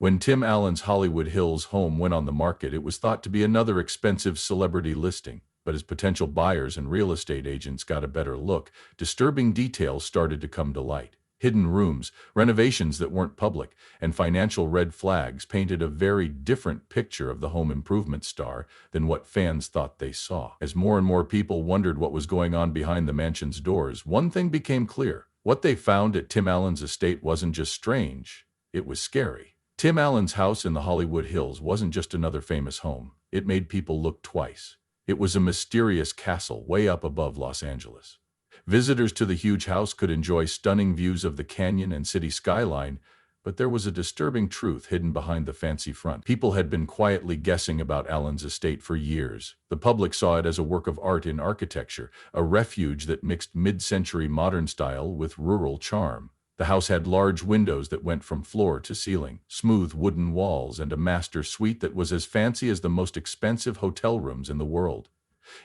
When Tim Allen's Hollywood Hills home went on the market, it was thought to be another expensive celebrity listing. But as potential buyers and real estate agents got a better look, disturbing details started to come to light. Hidden rooms, renovations that weren't public, and financial red flags painted a very different picture of the home improvement star than what fans thought they saw. As more and more people wondered what was going on behind the mansion's doors, one thing became clear. What they found at Tim Allen's estate wasn't just strange, it was scary. Tim Allen's house in the Hollywood Hills wasn't just another famous home. It made people look twice. It was a mysterious castle way up above Los Angeles. Visitors to the huge house could enjoy stunning views of the canyon and city skyline, but there was a disturbing truth hidden behind the fancy front. People had been quietly guessing about Allen's estate for years. The public saw it as a work of art in architecture, a refuge that mixed mid-century modern style with rural charm. The house had large windows that went from floor to ceiling, smooth wooden walls, and a master suite that was as fancy as the most expensive hotel rooms in the world.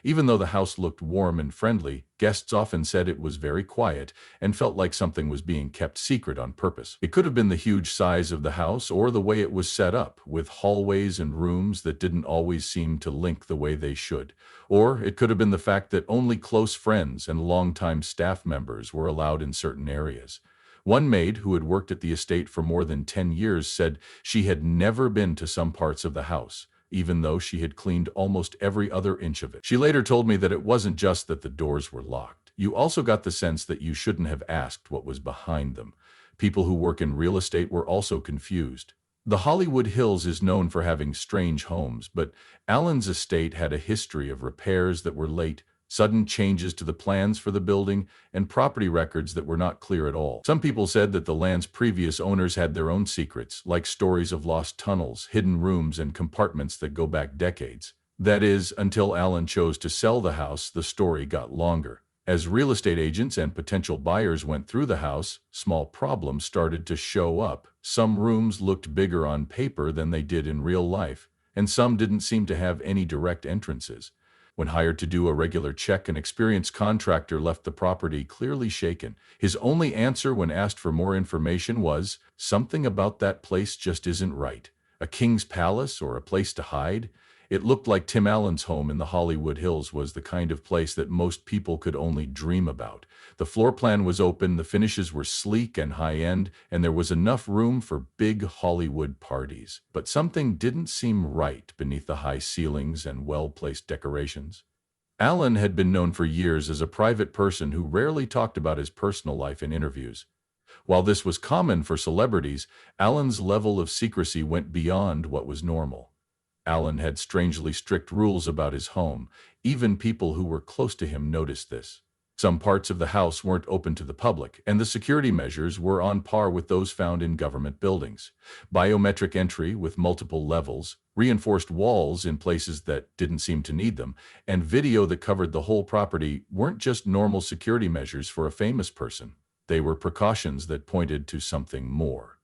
Even though the house looked warm and friendly, guests often said it was very quiet and felt like something was being kept secret on purpose. It could have been the huge size of the house or the way it was set up, with hallways and rooms that didn't always seem to link the way they should. Or it could have been the fact that only close friends and longtime staff members were allowed in certain areas. One maid who had worked at the estate for more than 10 years said she had never been to some parts of the house, even though she had cleaned almost every other inch of it. She later told me that it wasn't just that the doors were locked. You also got the sense that you shouldn't have asked what was behind them. People who work in real estate were also confused. The Hollywood Hills is known for having strange homes, but Allen's estate had a history of repairs that were late, sudden changes to the plans for the building, and property records that were not clear at all. Some people said that the land's previous owners had their own secrets, like stories of lost tunnels, hidden rooms, and compartments that go back decades. That is, until Allen chose to sell the house, the story got longer. As real estate agents and potential buyers went through the house, small problems started to show up. Some rooms looked bigger on paper than they did in real life, and some didn't seem to have any direct entrances. When hired to do a regular check, an experienced contractor left the property clearly shaken. His only answer when asked for more information was, "Something about that place just isn't right. A king's palace or a place to hide?" It looked like Tim Allen's home in the Hollywood Hills was the kind of place that most people could only dream about. The floor plan was open, the finishes were sleek and high-end, and there was enough room for big Hollywood parties. But something didn't seem right beneath the high ceilings and well-placed decorations. Allen had been known for years as a private person who rarely talked about his personal life in interviews. While this was common for celebrities, Allen's level of secrecy went beyond what was normal. Allen had strangely strict rules about his home. Even people who were close to him noticed this. Some parts of the house weren't open to the public, and the security measures were on par with those found in government buildings. Biometric entry with multiple levels, reinforced walls in places that didn't seem to need them, and video that covered the whole property weren't just normal security measures for a famous person. They were precautions that pointed to something more.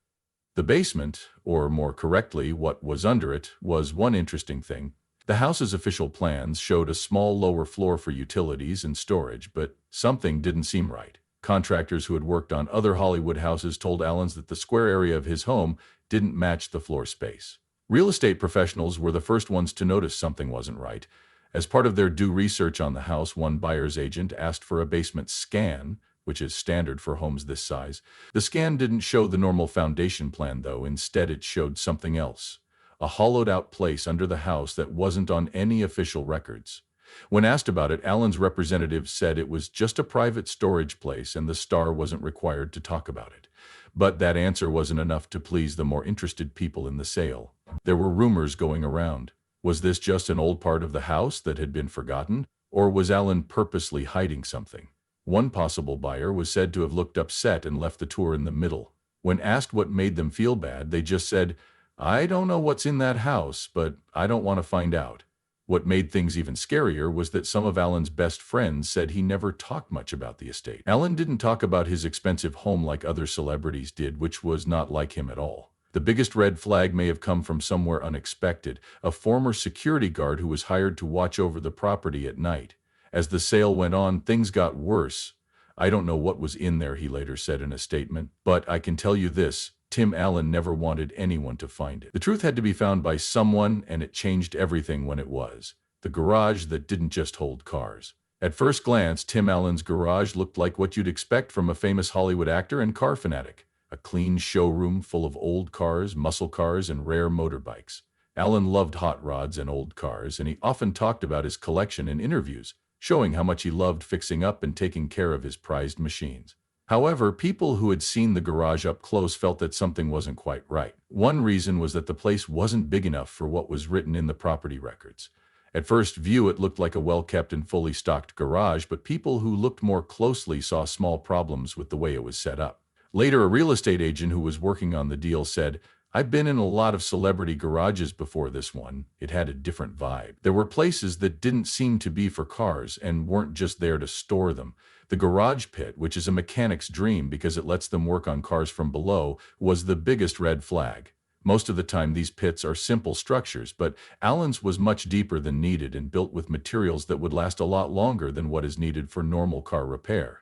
The basement, or more correctly, what was under it, was one interesting thing. The house's official plans showed a small lower floor for utilities and storage, but something didn't seem right. Contractors who had worked on other Hollywood houses told Allens that the square area of his home didn't match the floor space. Real estate professionals were the first ones to notice something wasn't right. As part of their due research on the house, one buyer's agent asked for a basement scan, which is standard for homes this size. The scan didn't show the normal foundation plan, though. Instead, it showed something else. A hollowed-out place under the house that wasn't on any official records. When asked about it, Allen's representative said it was just a private storage place and the star wasn't required to talk about it. But that answer wasn't enough to please the more interested people in the sale. There were rumors going around. Was this just an old part of the house that had been forgotten? Or was Allen purposely hiding something? One possible buyer was said to have looked upset and left the tour in the middle. When asked what made them feel bad, they just said, "I don't know what's in that house, but I don't want to find out." What made things even scarier was that some of Allen's best friends said he never talked much about the estate. Allen didn't talk about his expensive home like other celebrities did, which was not like him at all. The biggest red flag may have come from somewhere unexpected, a former security guard who was hired to watch over the property at night. As the sale went on, things got worse. "I don't know what was in there," he later said in a statement, "but I can tell you this, Tim Allen never wanted anyone to find it. The truth had to be found by someone, and it changed everything when it was. The garage that didn't just hold cars. At first glance, Tim Allen's garage looked like what you'd expect from a famous Hollywood actor and car fanatic. A clean showroom full of old cars, muscle cars, and rare motorbikes. Allen loved hot rods and old cars, and he often talked about his collection in interviews, showing how much he loved fixing up and taking care of his prized machines. However, people who had seen the garage up close felt that something wasn't quite right. One reason was that the place wasn't big enough for what was written in the property records. At first view, it looked like a well-kept and fully stocked garage, but people who looked more closely saw small problems with the way it was set up. Later, a real estate agent who was working on the deal said, "I've been in a lot of celebrity garages before this one. It had a different vibe. There were places that didn't seem to be for cars and weren't just there to store them. The garage pit, which is a mechanic's dream because it lets them work on cars from below, was the biggest red flag. Most of the time, these pits are simple structures, but Allen's was much deeper than needed and built with materials that would last a lot longer than what is needed for normal car repair.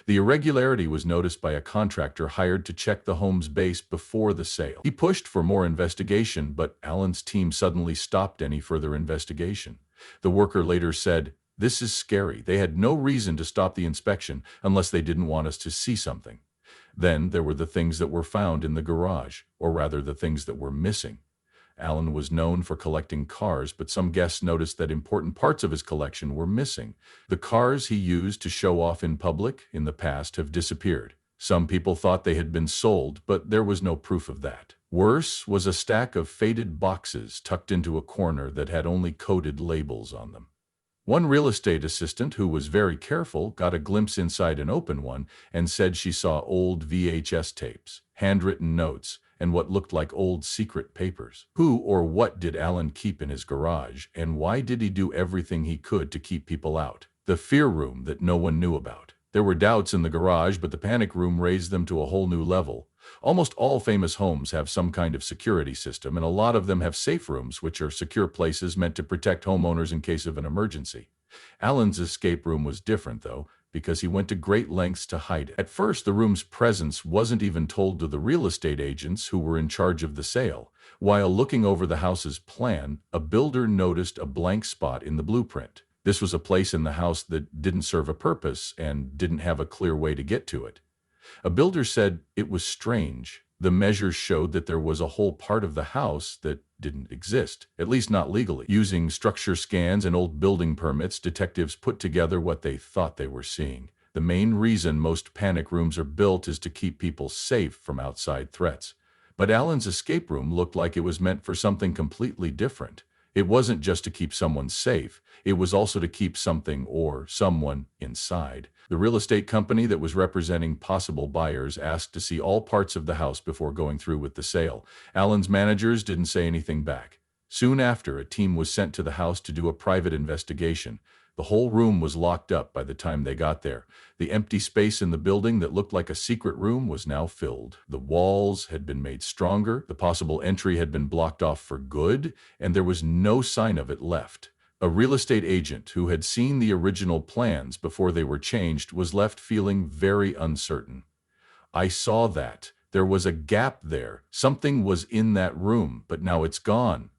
The irregularity was noticed by a contractor hired to check the home's base before the sale. He pushed for more investigation, but Allen's team suddenly stopped any further investigation. The worker later said, "This is scary. They had no reason to stop the inspection unless they didn't want us to see something." Then there were the things that were found in the garage, or rather the things that were missing. Allen was known for collecting cars, but some guests noticed that important parts of his collection were missing. The cars he used to show off in public in the past have disappeared. Some people thought they had been sold, but there was no proof of that. Worse was a stack of faded boxes tucked into a corner that had only coded labels on them. One real estate assistant, who was very careful, got a glimpse inside an open one and said she saw old VHS tapes, handwritten notes, and what looked like old secret papers. Who or what did Allen keep in his garage, and why did he do everything he could to keep people out? The fear room that no one knew about. There were doubts in the garage, but the panic room raised them to a whole new level. Almost all famous homes have some kind of security system, and a lot of them have safe rooms, which are secure places meant to protect homeowners in case of an emergency. Allen's escape room was different, though, because he went to great lengths to hide it. At first, the room's presence wasn't even told to the real estate agents who were in charge of the sale. While looking over the house's plan, a builder noticed a blank spot in the blueprint. This was a place in the house that didn't serve a purpose and didn't have a clear way to get to it. A builder said it was strange. The measures showed that there was a whole part of the house that didn't exist, at least not legally. Using structure scans and old building permits, detectives put together what they thought they were seeing. The main reason most panic rooms are built is to keep people safe from outside threats. But Allen's escape room looked like it was meant for something completely different. It wasn't just to keep someone safe, it was also to keep something or someone inside. The real estate company that was representing possible buyers asked to see all parts of the house before going through with the sale. Allen's managers didn't say anything back. Soon after, a team was sent to the house to do a private investigation. The whole room was locked up by the time they got there. The empty space in the building that looked like a secret room was now filled. The walls had been made stronger, the possible entry had been blocked off for good, and there was no sign of it left. A real estate agent who had seen the original plans before they were changed was left feeling very uncertain. "I saw that. There was a gap there. Something was in that room, but now it's gone."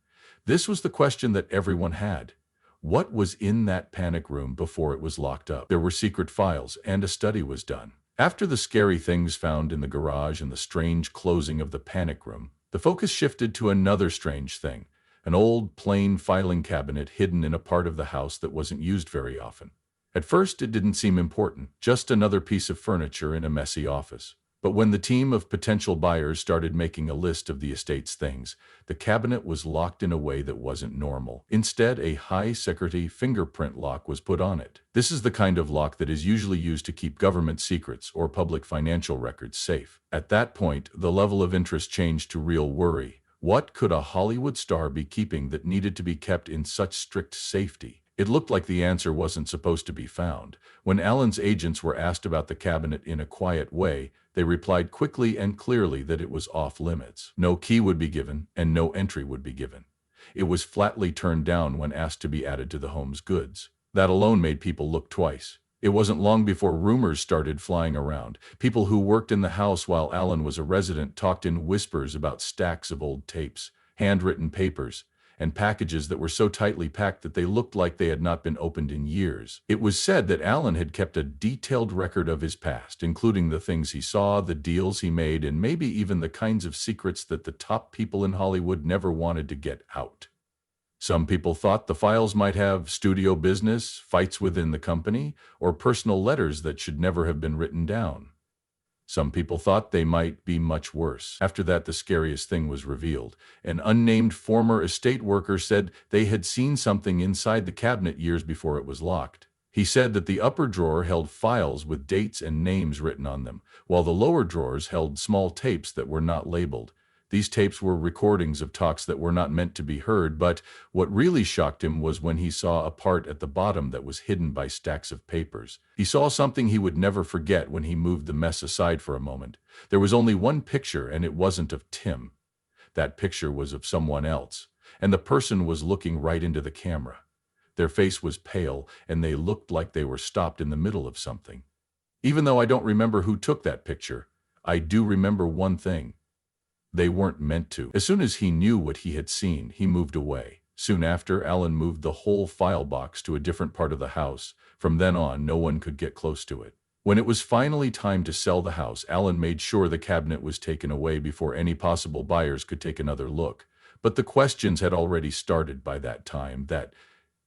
This was the question that everyone had. What was in that panic room before it was locked up? There were secret files, and a study was done. After the scary things found in the garage and the strange closing of the panic room, the focus shifted to another strange thing. An old, plain filing cabinet hidden in a part of the house that wasn't used very often. At first, it didn't seem important, just another piece of furniture in a messy office. But when the team of potential buyers started making a list of the estate's things, the cabinet was locked in a way that wasn't normal. Instead, a high-security fingerprint lock was put on it. This is the kind of lock that is usually used to keep government secrets or public financial records safe. At that point, the level of interest changed to real worry. What could a Hollywood star be keeping that needed to be kept in such strict safety? It looked like the answer wasn't supposed to be found. When Allen's agents were asked about the cabinet in a quiet way, they replied quickly and clearly that it was off limits. No key would be given, and no entry would be given. It was flatly turned down when asked to be added to the home's goods. That alone made people look twice. It wasn't long before rumors started flying around. People who worked in the house while Alan was a resident talked in whispers about stacks of old tapes, handwritten papers, and packages that were so tightly packed that they looked like they had not been opened in years. It was said that Alan had kept a detailed record of his past, including the things he saw, the deals he made, and maybe even the kinds of secrets that the top people in Hollywood never wanted to get out. Some people thought the files might have studio business, fights within the company, or personal letters that should never have been written down. Some people thought they might be much worse. After that, the scariest thing was revealed. An unnamed former estate worker said they had seen something inside the cabinet years before it was locked. He said that the upper drawer held files with dates and names written on them, while the lower drawers held small tapes that were not labeled. These tapes were recordings of talks that were not meant to be heard, but what really shocked him was when he saw a part at the bottom that was hidden by stacks of papers. He saw something he would never forget when he moved the mess aside for a moment. There was only one picture, and it wasn't of Tim. That picture was of someone else, and the person was looking right into the camera. Their face was pale, and they looked like they were stopped in the middle of something. Even though I don't remember who took that picture, I do remember one thing. They weren't meant to. As soon as he knew what he had seen, he moved away. Soon after, Alan moved the whole file box to a different part of the house. From then on, no one could get close to it. When it was finally time to sell the house, Alan made sure the cabinet was taken away before any possible buyers could take another look. But the questions had already started by that time, that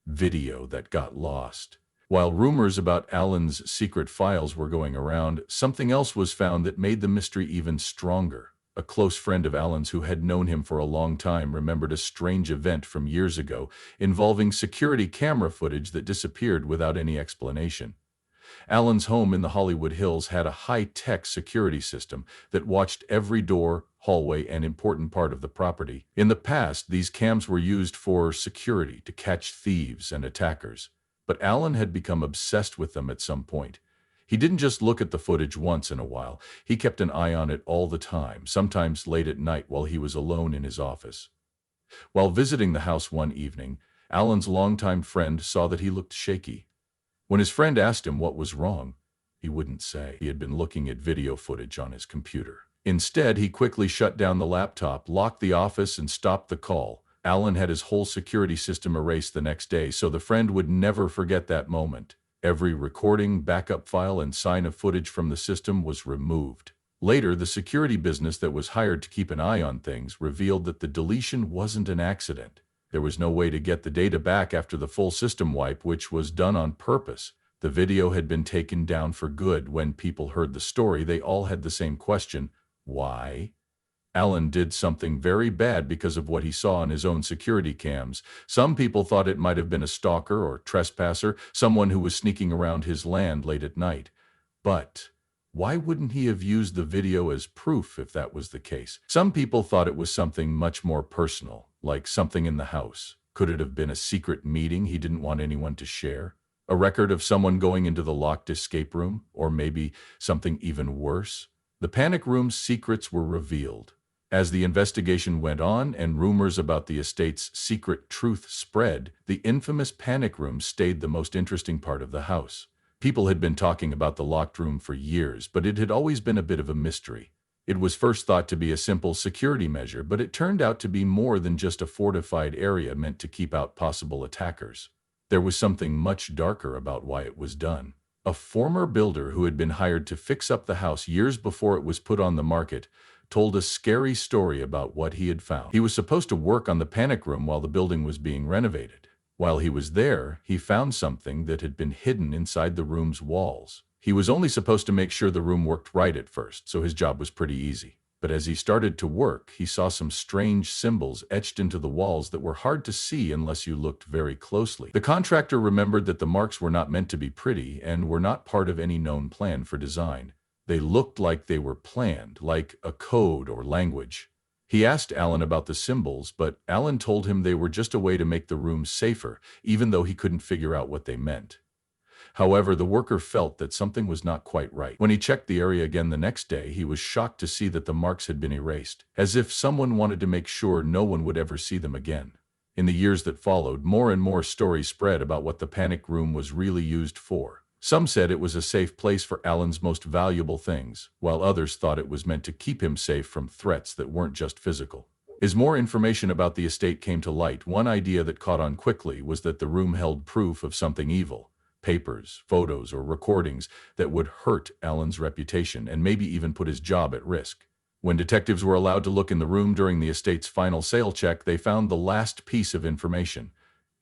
video that got lost. While rumors about Alan's secret files were going around, something else was found that made the mystery even stronger. A close friend of Alan's who had known him for a long time remembered a strange event from years ago involving security camera footage that disappeared without any explanation. Alan's home in the Hollywood Hills had a high-tech security system that watched every door, hallway, and important part of the property. In the past, these cams were used for security to catch thieves and attackers, but Alan had become obsessed with them at some point. He didn't just look at the footage once in a while. He kept an eye on it all the time, sometimes late at night while he was alone in his office. While visiting the house one evening, Alan's longtime friend saw that he looked shaky. When his friend asked him what was wrong, he wouldn't say. He had been looking at video footage on his computer. Instead, he quickly shut down the laptop, locked the office, and stopped the call. Alan had his whole security system erased the next day, so the friend would never forget that moment. Every recording, backup file, and sign of footage from the system was removed. Later, the security business that was hired to keep an eye on things revealed that the deletion wasn't an accident. There was no way to get the data back after the full system wipe, which was done on purpose. The video had been taken down for good. When people heard the story, they all had the same question: why? Alan did something very bad because of what he saw on his own security cams. Some people thought it might have been a stalker or trespasser, someone who was sneaking around his land late at night. But why wouldn't he have used the video as proof if that was the case? Some people thought it was something much more personal, like something in the house. Could it have been a secret meeting he didn't want anyone to share? A record of someone going into the locked escape room? Or maybe something even worse? The panic room's secrets were revealed. As the investigation went on and rumors about the estate's secret truth spread, the infamous panic room stayed the most interesting part of the house. People had been talking about the locked room for years, but it had always been a bit of a mystery. It was first thought to be a simple security measure, but it turned out to be more than just a fortified area meant to keep out possible attackers. There was something much darker about why it was done. A former builder who had been hired to fix up the house years before it was put on the market told a scary story about what he had found. He was supposed to work on the panic room while the building was being renovated. While he was there, he found something that had been hidden inside the room's walls. He was only supposed to make sure the room worked right at first, so his job was pretty easy. But as he started to work, he saw some strange symbols etched into the walls that were hard to see unless you looked very closely. The contractor remembered that the marks were not meant to be pretty and were not part of any known plan for design. They looked like they were planned, like a code or language. He asked Alan about the symbols, but Alan told him they were just a way to make the room safer, even though he couldn't figure out what they meant. However, the worker felt that something was not quite right. When he checked the area again the next day, he was shocked to see that the marks had been erased, as if someone wanted to make sure no one would ever see them again. In the years that followed, more and more stories spread about what the panic room was really used for. Some said it was a safe place for Alan's most valuable things, while others thought it was meant to keep him safe from threats that weren't just physical. As more information about the estate came to light, one idea that caught on quickly was that the room held proof of something evil: papers, photos, or recordings that would hurt Alan's reputation and maybe even put his job at risk. When detectives were allowed to look in the room during the estate's final sale check, they found the last piece of information.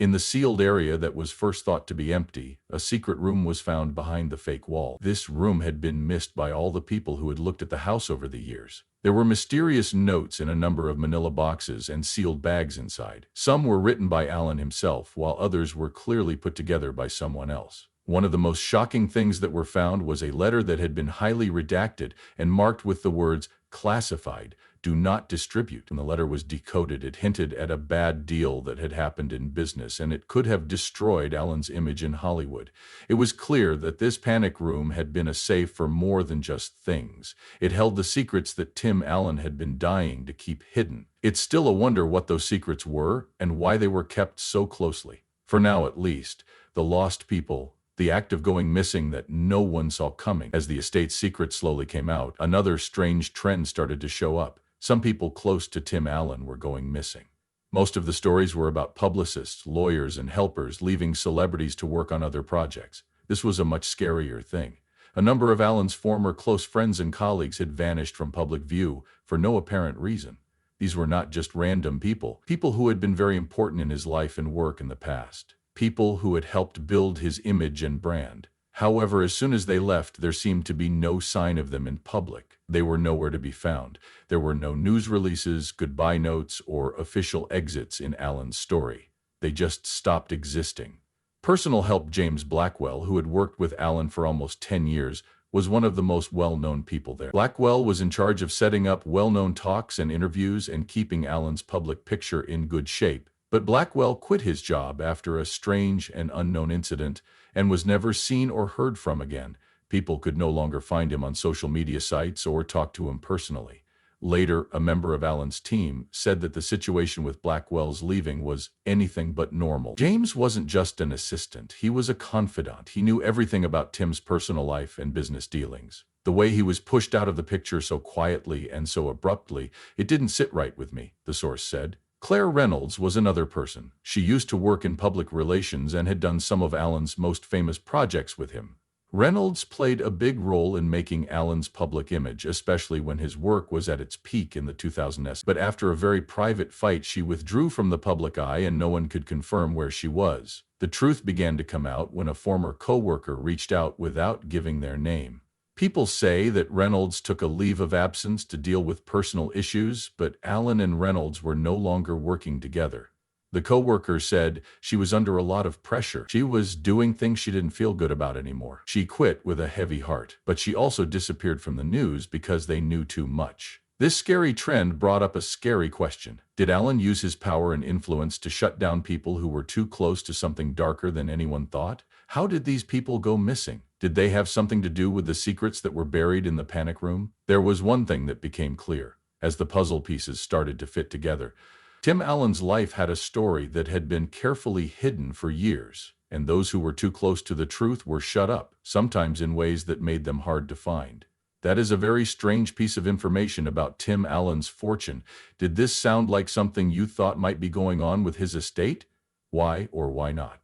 In the sealed area that was first thought to be empty, a secret room was found behind the fake wall. This room had been missed by all the people who had looked at the house over the years. There were mysterious notes in a number of manila boxes and sealed bags inside. Some were written by Alan himself, while others were clearly put together by someone else. One of the most shocking things that were found was a letter that had been highly redacted and marked with the words "classified, do not distribute." When the letter was decoded, it hinted at a bad deal that had happened in business, and it could have destroyed Alan's image in Hollywood. It was clear that this panic room had been a safe for more than just things. It held the secrets that Tim Allen had been dying to keep hidden. It's still a wonder what those secrets were and why they were kept so closely. For now, at least, the lost people, the act of going missing that no one saw coming. As the estate's secrets slowly came out, another strange trend started to show up. Some people close to Tim Allen were going missing. Most of the stories were about publicists, lawyers, and helpers leaving celebrities to work on other projects. This was a much scarier thing. A number of Allen's former close friends and colleagues had vanished from public view for no apparent reason. These were not just random people who had been very important in his life and work in the past. People who had helped build his image and brand. However, as soon as they left, there seemed to be no sign of them in public. They were nowhere to be found. There were no news releases, goodbye notes, or official exits in Allen's story. They just stopped existing. Personal help James Blackwell, who had worked with Allen for almost 10 years, was one of the most well-known people there. Blackwell was in charge of setting up well-known talks and interviews and keeping Allen's public picture in good shape. But Blackwell quit his job after a strange and unknown incident and was never seen or heard from again. People could no longer find him on social media sites or talk to him personally. Later, a member of Allen's team said that the situation with Blackwell's leaving was anything but normal. James wasn't just an assistant, he was a confidant. He knew everything about Tim's personal life and business dealings. The way he was pushed out of the picture so quietly and so abruptly, it didn't sit right with me, the source said. Claire Reynolds was another person. She used to work in public relations and had done some of Allen's most famous projects with him. Reynolds played a big role in making Allen's public image, especially when his work was at its peak in the 2000s. But after a very private fight, she withdrew from the public eye and no one could confirm where she was. The truth began to come out when a former co-worker reached out without giving their name. People say that Reynolds took a leave of absence to deal with personal issues, but Allen and Reynolds were no longer working together. The co-worker said she was under a lot of pressure. She was doing things she didn't feel good about anymore. She quit with a heavy heart, but she also disappeared from the news because they knew too much. This scary trend brought up a scary question. Did Allen use his power and influence to shut down people who were too close to something darker than anyone thought? How did these people go missing? Did they have something to do with the secrets that were buried in the panic room? There was one thing that became clear. As the puzzle pieces started to fit together, Tim Allen's life had a story that had been carefully hidden for years, and those who were too close to the truth were shut up, sometimes in ways that made them hard to find. That is a very strange piece of information about Tim Allen's fortune. Did this sound like something you thought might be going on with his estate? Why or why not?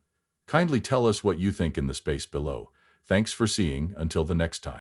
Kindly tell us what you think in the space below. Thanks for seeing. Until the next time.